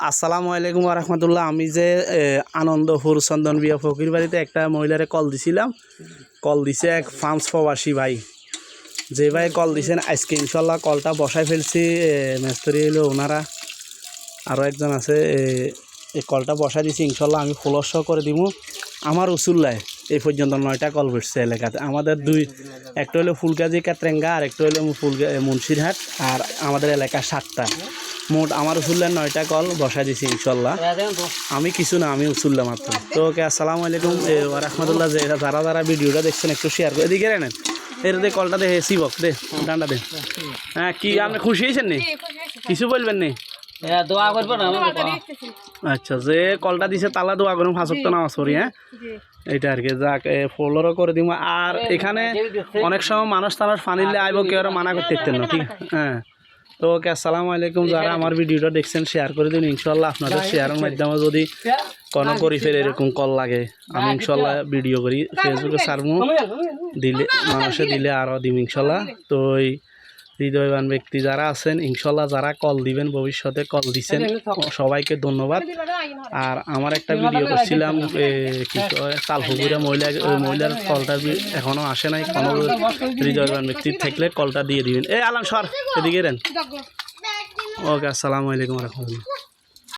আসসালামু আলাইকুম ওয়া রাহমাতুল্লাহ। আমি যে আনন্দপুর চন্দন বিয়া ফকির বাড়িতে একটা মহিলারে কল দিছিলাম, কল দিছে এক ফ্রান্স প্রবাসী ভাই। যে ভাই কল দিছেন আজকে ইনশাল্লাহ কলটা বসাই ফেলছি। মিস্ত্রি হলো ওনারা, আরও একজন আছে। এই কলটা বসাই দিছি ইনশাল্লাহ আমি ফ্লশ করে দিব। আমার উসুল্লায় এই পর্যন্ত 9টা কল বসছে এলাকাতে। আমাদের একটা হলো ফুলগাজী কাতরেঙ্গা, আর একটা হলো মুন্সিরহাট, আর আমাদের এলাকা 7টা। মোট আমার উসুল্লায় 9টা কল বসাই দিছি ইনশাল্লাহ। আমি কিছু না, আমি উসুল্লা মাত্র। তো ওকে আসসালামু আলাইকুম ওয়া রাহমাতুল্লাহ। যে যারা ভিডিওটা দেখছেন একটু শেয়ার করে এদিকে নেন। এর দে কলটা দে, সিবক দে, ডান্ডা দে। হ্যাঁ, কি আপনি খুশি হয়েছেন নি? কিছু বলবেন নি? দোয়া করবো না। আচ্ছা, যে কলটা দিছে তালা দোয়া করুন, 5 ওয়াক্ত নামাজ পড়ি। হ্যাঁ, এইটা আর কি। যাক, ফলোরও করে দিব। আর এখানে অনেক সময় মানুষ ফানিলে আইব, কেউ আর মানা করতে পারতেন না। ঠিক। হ্যাঁ, তো ওকে আসসালামু আলাইকুম। যারা আমার ভিডিওটা দেখছেন শেয়ার করে দিন ইনশাল্লাহ। আপনাদের শেয়ারের মাধ্যমে যদি কোনো পরিফের এরকম কল লাগে আমি ইনশাল্লাহ ভিডিও করি, ফেসবুকে সারমু, দিলে মানুষে দিলে আরও দিম ইনশাল্লাহ। তো এই হৃদয়বান ব্যক্তি যারা আছেন ইনশাল্লাহ, যারা কল দিবেন, ভবিষ্যতে কল দিছেন, সবাইকে ধন্যবাদ। আর আমার একটা ভিডিও করছিলাম কি কয় তালপুকুরে মহিলার কলটা এখনও আসে নাই। কোনো হৃদয়বান ব্যক্তি থাকলে কলটা দিয়ে দিবেন। আলাম সর এদিকে দেন। ওকে আসসালামু আলাইকুম রহমতুল্লাহ।